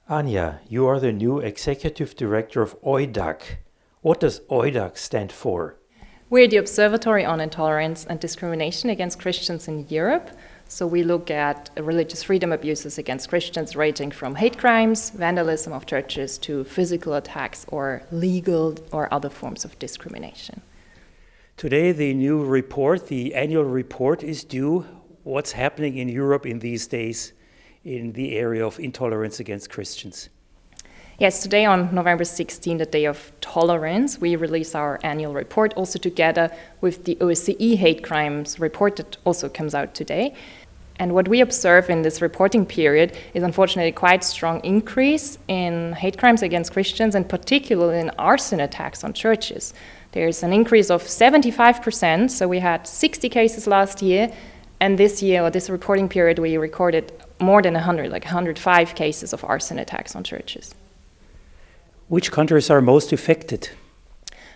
Anja, you are the new Executive Director of OIDAC. What does OIDAC stand for? We're the Observatory on Intolerance and Discrimination against Christians in Europe. So we look at religious freedom abuses against Christians ranging from hate crimes, vandalism of churches, to physical attacks or legal or other forms of discrimination. Today the new report, the annual report, is due. What's happening in Europe in these days in the area of intolerance against Christians? Yes, today on November 16, the Day of Tolerance, we release our annual report, also together with the OSCE hate crimes report that also comes out today. And what we observe in this reporting period is unfortunately quite strong increase in hate crimes against Christians, and particularly in arson attacks on churches. There's an increase of 75%, so we had 60 cases last year, and this year, or this reporting period, we recorded more than 100, like 105 cases of arson attacks on churches. Which countries are most affected?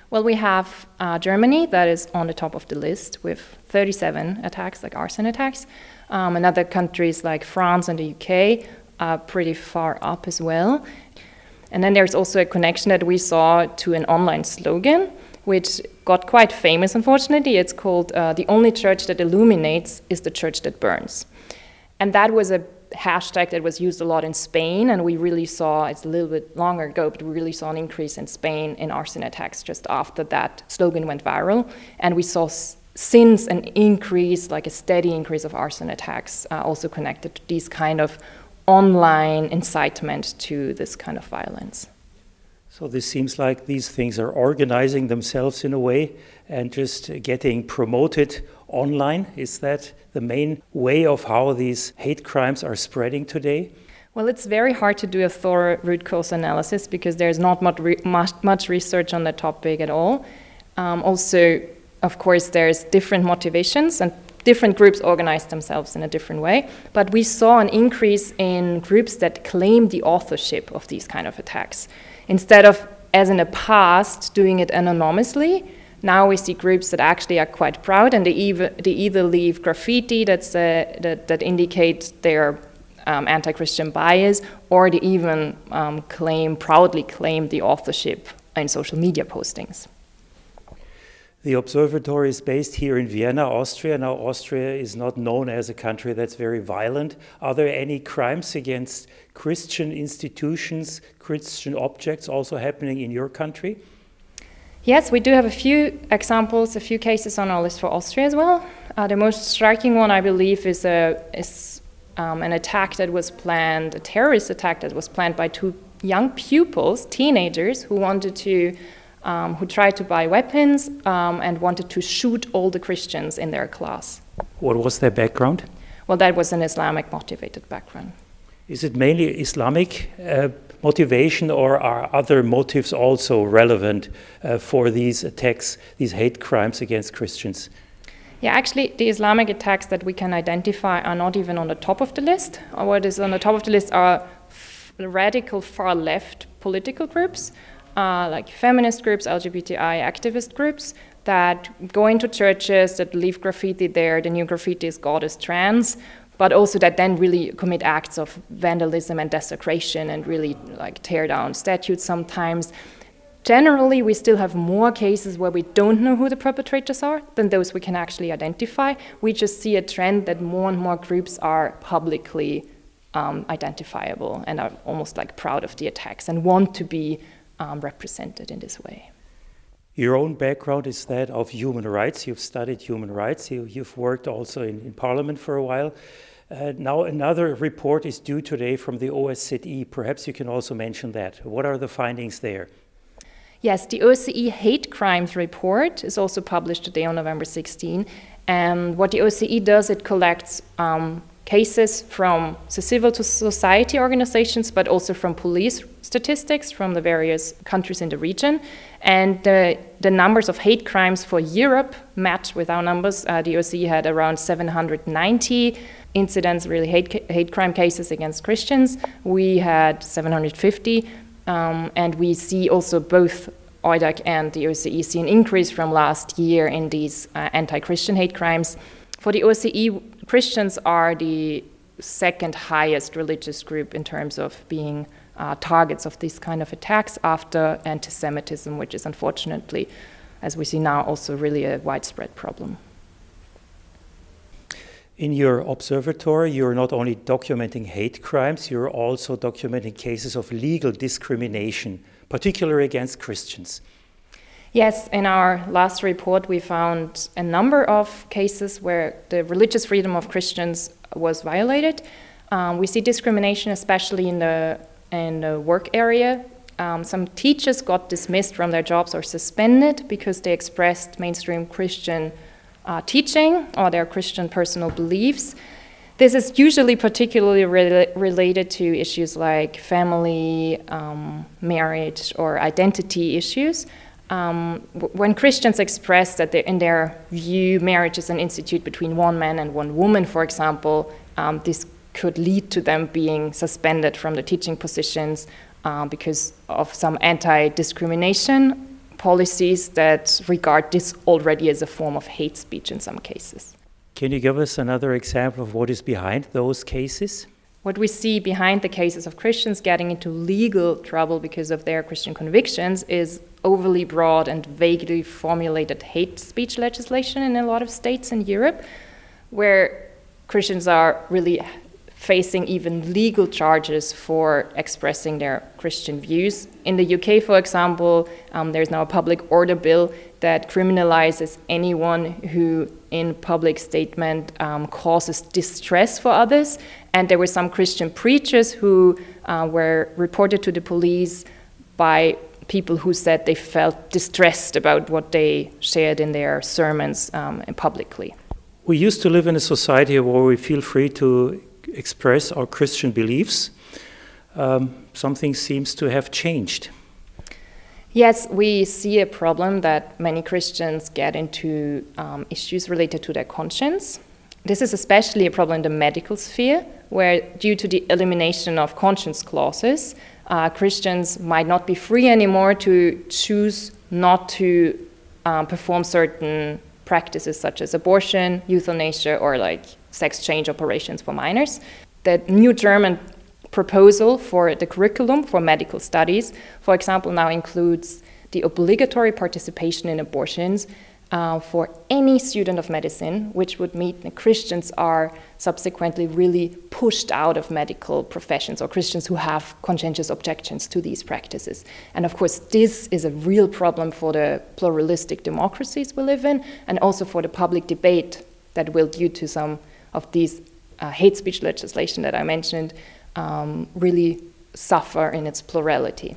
Well, we have Germany, that is on the top of the list with 37 attacks, like arson attacks. And other countries like France and the UK are pretty far up as well. And then there's also a connection that we saw to an online slogan, which got quite famous, unfortunately. It's called "The only church that illuminates is the church that burns." And that was a hashtag that was used a lot in Spain, and we really saw, it's a little bit longer ago, but we really saw an increase in Spain in arson attacks just after that slogan went viral. And we saw since an increase, like a steady increase of arson attacks, also connected to these kind of online incitement to this kind of violence. So this seems like these things are organizing themselves in a way and just getting promoted online. Is that the main way of how these hate crimes are spreading today? Well, it's very hard to do a thorough root cause analysis because there's not much research on the topic at all. Also, of course, there's different motivations and different groups organize themselves in a different way. But we saw an increase in groups that claim the authorship of these kind of attacks. Instead of, as in the past, doing it anonymously, now we see groups that actually are quite proud, and they either leave graffiti that indicate their anti-Christian bias, or they even proudly claim the authorship in social media postings. The observatory is based here in Vienna, Austria. Now, Austria is not known as a country that's very violent. Are there any crimes against Christian institutions, Christian objects also happening in your country? Yes, we do have a few examples, a few cases on our list for Austria as well. The most striking one, I believe, is an attack that was planned, a terrorist attack that was planned by two young pupils, teenagers, who tried to buy weapons and wanted to shoot all the Christians in their class. What was their background? Well, that was an Islamic motivated background. Is it mainly Islamic motivation, or are other motives also relevant for these attacks, these hate crimes against Christians? Yeah, actually, the Islamic attacks that we can identify are not even on the top of the list. What is on the top of the list are radical far-left political groups, like feminist groups, LGBTI activist groups, that go into churches, that leave graffiti there. The new graffiti is "God is trans," but also that then really commit acts of vandalism and desecration and really like tear down statues sometimes. Generally, we still have more cases where we don't know who the perpetrators are than those we can actually identify. We just see a trend that more and more groups are publicly identifiable and are almost like proud of the attacks and want to be represented in this way. Your own background is that of human rights. You've studied human rights. You've worked also in Parliament for a while. Now another report is due today from the OSCE. Perhaps you can also mention that. What are the findings there? Yes, the OSCE hate crimes report is also published today on November 16. And what the OSCE does, it collects cases from civil society organizations, but also from police statistics from the various countries in the region. And the numbers of hate crimes for Europe match with our numbers. The OSCE had around 790 incidents, really hate crime cases against Christians. We had 750. And we see also both OIDAC and the OSCE see an increase from last year in these anti-Christian hate crimes. For the OSCE, Christians are the second highest religious group in terms of being targets of these kind of attacks after anti-Semitism, which is unfortunately, as we see now, also really a widespread problem. In your observatory, you're not only documenting hate crimes, you're also documenting cases of legal discrimination, particularly against Christians. Yes, in our last report, we found a number of cases where the religious freedom of Christians was violated. We see discrimination, especially in the work area. Some teachers got dismissed from their jobs or suspended because they expressed mainstream Christian teaching or their Christian personal beliefs. This is usually particularly related to issues like family, marriage, or identity issues. When Christians express that in their view marriage is an institute between one man and one woman, for example, this could lead to them being suspended from the teaching positions because of some anti-discrimination policies that regard this already as a form of hate speech in some cases. Can you give us another example of what is behind those cases? What we see behind the cases of Christians getting into legal trouble because of their Christian convictions is overly broad and vaguely formulated hate speech legislation in a lot of states in Europe, where Christians are really facing even legal charges for expressing their Christian views. In the UK, for example, there's now a public order bill that criminalizes anyone who, in public statement, causes distress for others. And there were some Christian preachers who were reported to the police by people who said they felt distressed about what they shared in their sermons publicly. We used to live in a society where we feel free to express our Christian beliefs. Something seems to have changed. Yes, we see a problem that many Christians get into issues related to their conscience. This is especially a problem in the medical sphere, where due to the elimination of conscience clauses, Christians might not be free anymore to choose not to perform certain practices such as abortion, euthanasia, or like sex change operations for minors. The new German proposal for the curriculum for medical studies, for example, now includes the obligatory participation in abortions for any student of medicine, which would mean that Christians are subsequently really pushed out of medical professions, or Christians who have conscientious objections to these practices. And of course, this is a real problem for the pluralistic democracies we live in, and also for the public debate that will, due to some of these hate speech legislation that I mentioned, really suffer in its plurality.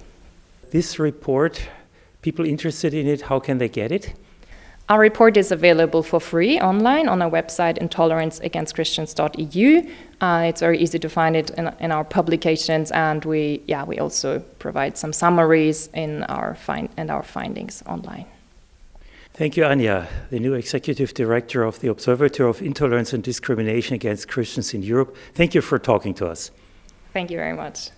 This report, people interested in it, how can they get it? Our report is available for free online on our website, intoleranceagainstchristians.eu. It's very easy to find it in our publications, and we also provide some summaries in our findings online. Thank you, Anja, the new Executive Director of the Observatory of Intolerance and Discrimination Against Christians in Europe. Thank you for talking to us. Thank you very much.